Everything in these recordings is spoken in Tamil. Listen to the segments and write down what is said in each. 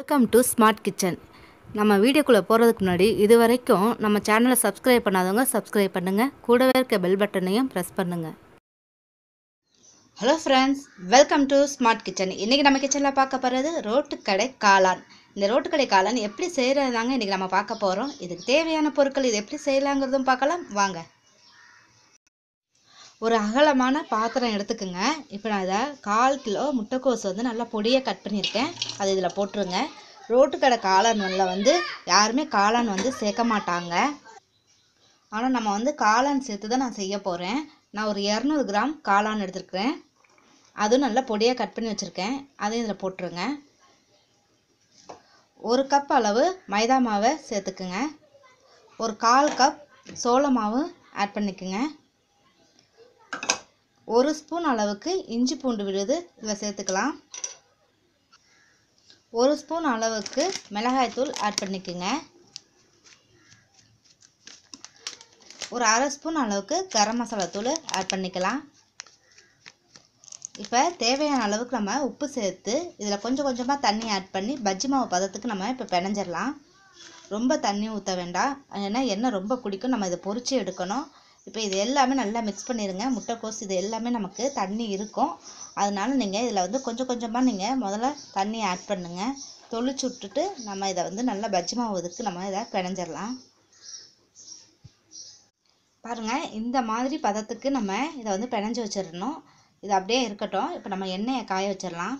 Welcome to smart kitchen. நம்ம வீடியோக்குள்ளே போகிறதுக்கு முன்னாடி இது வரைக்கும் நம்ம சேனலை சப்ஸ்கிரைப் பண்ணாதவங்க சப்ஸ்கிரைப் பண்ணுங்கள். கூடவே இருக்க பெல் பட்டனையும் ப்ரெஸ் பண்ணுங்கள். Hello friends, welcome to smart kitchen. இன்றைக்கி நம்ம கிச்சனில் பார்க்க போகிறது ரோட்டுக்கடை காளான். இந்த ரோட்டுக்கடை காளான் எப்படி செய்கிறதாங்க இன்றைக்கி நம்ம பார்க்க போகிறோம். இதுக்கு தேவையான பொருட்கள் இது எப்படி செய்யலாங்கிறதும் பார்க்கலாம் வாங்க. ஒரு அகலமான பாத்திரம் எடுத்துக்கோங்க. இப்போ நான் இதை 1/4 கிலோ முட்டைக்கோஸ் நல்லா பொடியாக கட் பண்ணியிருக்கேன். அது இதில் போட்டுருங்க. ரோட்டுக்கடை காளான் யாருமே காளான் சேர்க்க மாட்டாங்க. ஆனால் நம்ம காளான் சேர்த்து தான் நான் செய்ய போகிறேன். நான் ஒரு 200 கிராம் காளான் எடுத்துருக்கிறேன். அதுவும் நல்லா பொடியாக கட் பண்ணி வச்சுருக்கேன். அதையும் இதில் போட்டுருங்க. 1 கப் அளவு மைதா மாவை சேர்த்துக்குங்க. ஒரு 1/4 கப் சோள மாவு ஆட் பண்ணிக்கோங்க. 1 ஸ்பூன் அளவுக்கு இஞ்சி பூண்டு விழுது இதில் சேர்த்துக்கலாம். 1 ஸ்பூன் அளவுக்கு மிளகாய்த்தூள் ஆட் பண்ணிக்கோங்க. ஒரு 1/2 ஸ்பூன் அளவுக்கு கரம் மசாலா தூள் ஆட் பண்ணிக்கலாம். இப்போ தேவையான அளவுக்கு நம்ம உப்பு சேர்த்து இதில் கொஞ்சம் கொஞ்சமாக தண்ணி ஆட் பண்ணி பஜ்ஜி மாவு பதத்துக்கு நம்ம இப்போ பிணைஞ்சிடலாம். ரொம்ப தண்ணி ஊற்ற வேண்டாம், ஏன்னா எண்ணெய் ரொம்ப குடிக்கும். நம்ம இதை பொரிச்சு எடுக்கணும். இப்போ இது எல்லாமே நல்லா மிக்ஸ் பண்ணிடுங்க. முட்டைக்கோஸ் இது எல்லாமே நமக்கு தண்ணி இருக்கும். அதனால நீங்கள் இதில் கொஞ்சம் கொஞ்சமாக நீங்கள் முதல்ல தண்ணி ஆட் பண்ணுங்கள். தொளிச்சு விட்டுட்டு நம்ம இதை நல்லா பஜ்ஜி மாவுக்கு நம்ம இதை பிணைஞ்சிடலாம். பாருங்கள், இந்த மாதிரி பதத்துக்கு நம்ம இதை பிணைஞ்சு வச்சிடணும். இது அப்படியே இருக்கட்டும். இப்போ நம்ம எண்ணெயை காய வச்சிடலாம்.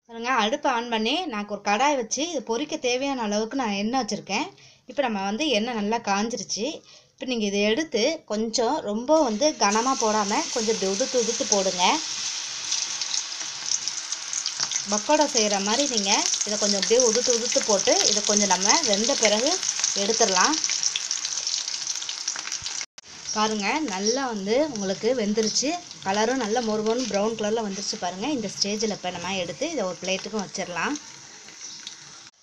பாருங்கள், அடுப்பை ஆன் பண்ணி நான் ஒரு கடாய் வச்சு இது பொரிக்க தேவையான அளவுக்கு நான் எண்ணெய் வச்சுருக்கேன். இப்போ நம்ம எண்ணெய் நல்லா காஞ்சிருச்சு. இப்போ நீங்கள் இதை எடுத்து கொஞ்சம் ரொம்ப கனமாக போடாமல் கொஞ்சம் உதுத்து போடுங்க. பக்கோடா செய்கிற மாதிரி நீங்கள் இதை கொஞ்சம் அப்படியே உதுத்து போட்டு இதை கொஞ்சம் நம்ம வெந்த பிறகு எடுத்துடலாம். பாருங்கள், நல்லா உங்களுக்கு வெந்துருச்சு. கலரும் நல்லா மொறுமொறுன்னு ப்ரௌன் கலரில் வந்துருச்சு. பாருங்கள், இந்த ஸ்டேஜில் இப்போ நம்ம எடுத்து இதை ஒரு பிளேட்டுக்கும் வச்சிடலாம்.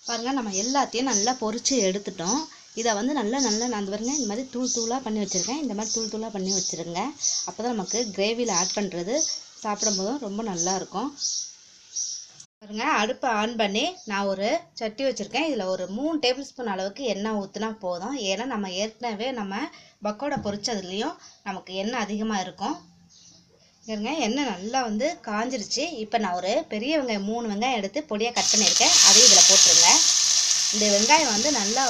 பாருங்கள், நம்ம எல்லாத்தையும் நல்லா பொரித்து எடுத்துட்டோம். இதை நல்லா நான் பாருங்கள் இந்த மாதிரி தூளாக பண்ணி வச்சுருக்கேன். இந்த மாதிரி தூளாக பண்ணி வச்சுருங்க. அப்போ தான் நமக்கு கிரேவியில் ஆட் பண்ணுறது சாப்பிடும்போதும் ரொம்ப நல்லாயிருக்கும். பாருங்கள், அடுப்பை ஆன் பண்ணி நான் ஒரு சட்டி வச்சுருக்கேன். இதில் ஒரு 3 டேபிள் ஸ்பூன் அளவுக்கு எண்ணெய் ஊற்றினா போதும். ஏன்னா நம்ம ஏற்கனவே நம்ம பக்கோடா பொரிச்சதுலேயும் நமக்கு எண்ணெய் அதிகமாக இருக்கும். பாருங்க, எண்ணெய் நல்லா காஞ்சிருச்சு. இப்போ நான் ஒரு பெரிய வெங்காயம் 3 வெங்காயம் எடுத்து பொடியாக கட் பண்ணியிருக்கேன். அதையும் இதில் போட்டுருங்க. இந்த வெங்காயம் நல்லா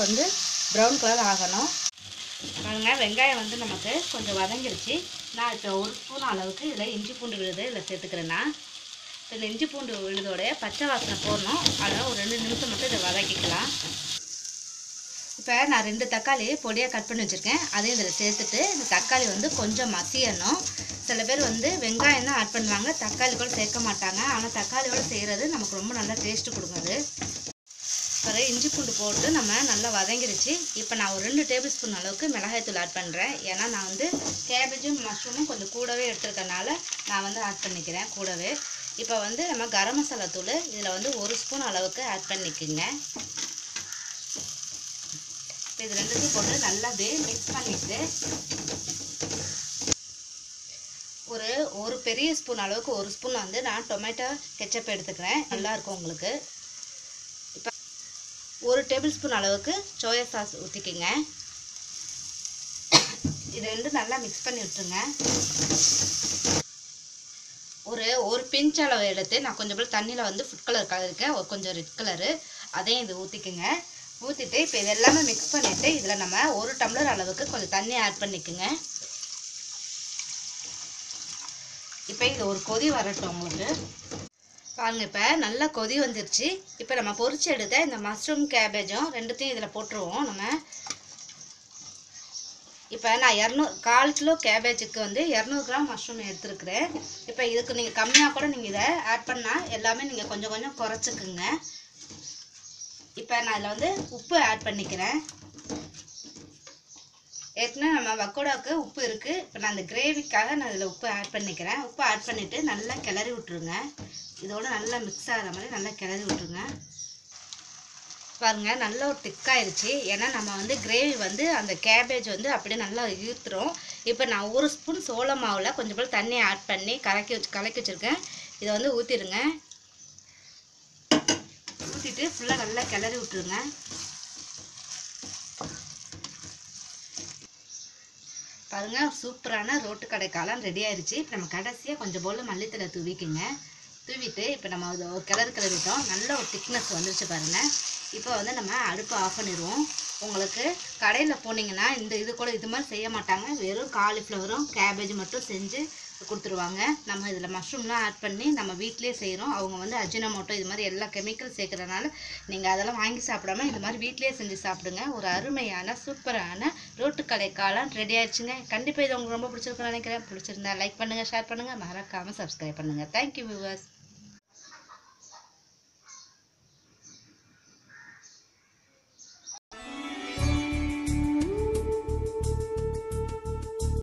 ப்ரௌன் கலர் ஆகணும். பாருங்கள், வெங்காயம் நமக்கு கொஞ்சம் வதங்கிருச்சு. நான் இப்போ 1 ஸ்பூன் அளவுக்கு இதில் இஞ்சி பூண்டு விழுது இதில் சேர்த்துக்கிறேன்னா. இந்த இஞ்சி பூண்டு விழுதோடைய பச்சை வாசனை போடணும். அதனால் ஒரு 2 நிமிஷம் மட்டும் இதை வதக்கிக்கலாம். இப்போ நான் 2 தக்காளி பொடியாக கட் பண்ணி வச்சுருக்கேன். அதையும் இதில் சேர்த்துட்டு இந்த தக்காளி கொஞ்சம் மசியணும். சில பேர் வெங்காயம் தான் ஆட் பண்ணுவாங்க, தக்காளி கூட சேர்க்க மாட்டாங்க. ஆனால் தக்காளியோடு செய்கிறது நமக்கு ரொம்ப நல்லா டேஸ்ட்டு கொடுக்குது. அப்புறம் இஞ்சி பூண்டு போட்டு நம்ம நல்லா வதங்கிருச்சு. இப்போ நான் ஒரு 2 டேபிள் ஸ்பூன் அளவுக்கு மிளகாய்த்தூள் ஆட் பண்ணுறேன். ஏன்னா நான் கேபேஜும் மஷ்ரூமும் கொஞ்சம் கூடவே எடுத்துருக்கனால நான் ஆட் பண்ணிக்கிறேன் கூடவே. இப்போ நம்ம கரம் மசாலா தூள் இதில் 1 ஸ்பூன் அளவுக்கு ஆட் பண்ணிக்கோங்க. இப்போ இது ரெண்டுத்தையும் போட்டு நல்லா மிக்ஸ் பண்ணிவிட்டு ஒரு பெரிய ஸ்பூன் அளவுக்கு 1 ஸ்பூன் நான் டொமேட்டோ கெச்சப் எடுத்துக்கிறேன். நல்லாயிருக்கும் உங்களுக்கு. இப்போ 1 டேபிள் ஸ்பூன் அளவுக்கு சோயா சாஸ் ஊற்றிக்கிங்க. இது ரெண்டும் நல்லா மிக்ஸ் பண்ணி விட்டுருங்க. ஒரு பிஞ்ச் அளவு எடுத்து நான் கொஞ்சம் போல் தண்ணியில் ஃபுட் கலர் கலருக்கேன், கொஞ்சம் ரெட் கலரு, அதையும் இது ஊற்றிக்குங்க. ஊற்றிட்டு இப்போ இது எல்லாமே மிக்ஸ் பண்ணிவிட்டு இதில் நம்ம 1 டம்ளர் அளவுக்கு கொஞ்சம் தண்ணி ஆட் பண்ணிக்கோங்க. இப்போ இது ஒரு கொதி வரட்டும் உங்களுக்கு. பாருங்கள், இப்போ நல்லா கொதி வந்துருச்சு. இப்போ நம்ம பொரிச்சு எடுத்த இந்த மஷ்ரூம் கேபேஜும் ரெண்டுத்தையும் இதில் போட்டுருவோம் நம்ம. இப்போ நான் 1/4 கிலோ கேபேஜுக்கு 200 கிராம் மஷ்ரூம் எடுத்துருக்குறேன். இப்போ இதுக்கு நீங்கள் கம்மியாக கூட நீங்கள் இதை ஆட் பண்ணால் எல்லாமே நீங்கள் கொஞ்சம் கொஞ்சம் குறைச்சிக்குங்க. இப்போ நான் இதில் உப்பு ஆட் பண்ணிக்கிறேன். ஏற்கனவே நம்ம பக்கோடாவுக்கு உப்பு இருக்குது. இப்போ நான் அந்த கிரேவிக்காக நான் இதில் உப்பு ஆட் பண்ணிக்கிறேன். உப்பு ஆட் பண்ணிவிட்டு நல்லா கிளறி விட்ருங்க. இதோடு நல்லா மிக்ஸ் ஆகிற மாதிரி நல்லா கிளறி விட்ருங்க. பாருங்கள், நல்லா ஒரு திக்காயிருச்சு. ஏன்னா நம்ம கிரேவி அந்த கேபேஜ் அப்படியே நல்லா ஈர்த்துரும். இப்போ நான் 1 ஸ்பூன் சோள மாவில் கொஞ்சம் போல் தண்ணி ஆட் பண்ணி கலக்கி வச்சுருக்கேன். இதை ஊற்றிடுங்க. ஊற்றிட்டு ஃபுல்லாக நல்லா கிளறி விட்டுருங்க. பாருங்கள், சூப்பரான ரோட்டு கடை காளான் ரெடி ஆயிடுச்சு. இப்போ நம்ம கடைசியாக கொஞ்சம் போல் மல்லித்தலை தூவிக்குங்க. தூவிட்டு இப்போ நம்ம அது ஒரு கிளறிட்டோம். நல்ல ஒரு திக்னஸ் வந்துருச்சு பாருங்கள். இப்போ வந்து நம்ம அடுப்பை ஆஃப் பண்ணிடுவோம். உங்களுக்கு கடையில் போனீங்கன்னா இது கூட இது மாதிரி செய்ய மாட்டாங்க. வெறும் காலிஃப்ளவரும் கேபேஜ் மட்டும் செஞ்சு கொடுத்துருவாங்க. நம்ம இதில் மஷ்ரூம்லாம் ஆட் பண்ணி நம்ம வீட்டிலே செய்கிறோம். அவங்க வந்து அஜினோமோட்டோ இது மாதிரி எல்லா கெமிக்கல் சேர்க்குறதுனால நீங்கள் அதெல்லாம் வாங்கி சாப்பிடாம இது மாதிரி வீட்டிலே செஞ்சு சாப்பிடுங்க. ஒரு அருமையான சூப்பரான ரோட்டு கடை காளான் ரெடி ஆயிடுச்சுங்க. கண்டிப்பாக இது உங்களுக்கு ரொம்ப பிடிச்சிருக்குன்னு நினைக்கிறேன். பிடிச்சிருந்தா லைக் பண்ணுங்கள், ஷேர் பண்ணுங்கள், மறக்காமல் சப்ஸ்கிரைப் பண்ணுங்கள். Thank you viewers.